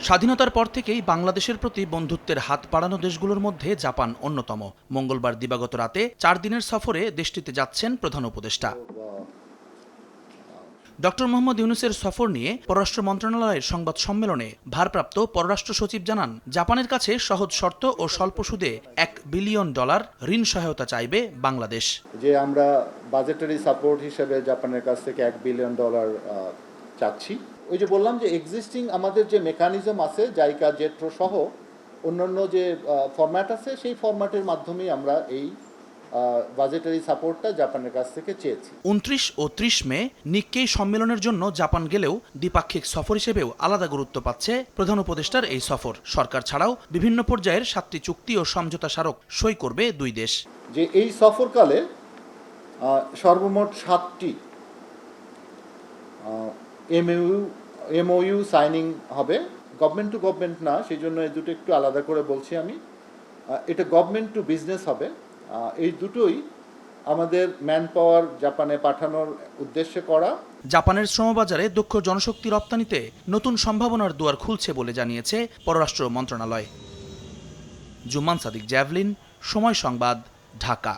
স্বাধীনতার পর থেকেই বাংলাদেশের প্রতি বন্ধুত্বের হাত বাড়ানো দেশগুলোর মধ্যে জাপান অন্যতম। মঙ্গলবার দিবাগত রাতে 4 দিনের সফরে দেশটিতে যাচ্ছেন প্রধান উপদেষ্টা। ডক্টর মোহাম্মদ ইউনূসের সফর নিয়ে পররাষ্ট্র মন্ত্রণালয়ের সংবাদ সম্মেলনে ভারপ্রাপ্ত পররাষ্ট্র সচিব জানান, জাপানের কাছে সহজ শর্ত ও স্বল্প সুদে $1 বিলিয়ন ঋণ সহায়তা চাইবে বাংলাদেশ। যে আমরা বাজেটারি সাপোর্ট হিসেবে জাপানের কাছ থেকে $1 বিলিয়ন চাচ্ছি। ওই যে বললাম যে এক্সিস্টিং আমাদের যে মেকানিজম আছে, জাইকা জেট্রো সহ অন্যান্য যে ফরম্যাট আছে, সেই ফরম্যাটের মাধ্যমেই আমরা এই বাজেটারি সাপোর্টটা জাপানের কাছ থেকে চেয়েছি। 29 ও 30 মে নিক্কেই সম্মেলনের জন্য জাপান গেলেও দ্বিপাক্ষিক সফর হিসেবেও আলাদা গুরুত্ব পাচ্ছে প্রধান উপদেষ্টার এই সফর। সরকার ছাড়াও বিভিন্ন পর্যায়ের 7টি চুক্তি ও সমঝোতা স্মারক সই করবে দুই দেশ। যে এই সফরকালে সর্বমোট 7টি এমওইউ সাইনিং হবে। গভর্নমেন্ট টু গভর্নমেন্ট না, সেই জন্য এই দুটো একটু আলাদা করে বলছি আমি। এটা গভর্নমেন্ট টু বিজনেস হবে। এই দুটোই আমাদের ম্যান পাওয়ার জাপানে পাঠানোর উদ্দেশ্যে করা। জাপানের শ্রমবাজারে দক্ষ জনশক্তি রপ্তানিতে নতুন সম্ভাবনার দুয়ার খুলছে বলে জানিয়েছে পররাষ্ট্র মন্ত্রণালয়। জুম্মান সাদিক, জ্যাভলিন, সময় সংবাদ, ঢাকা।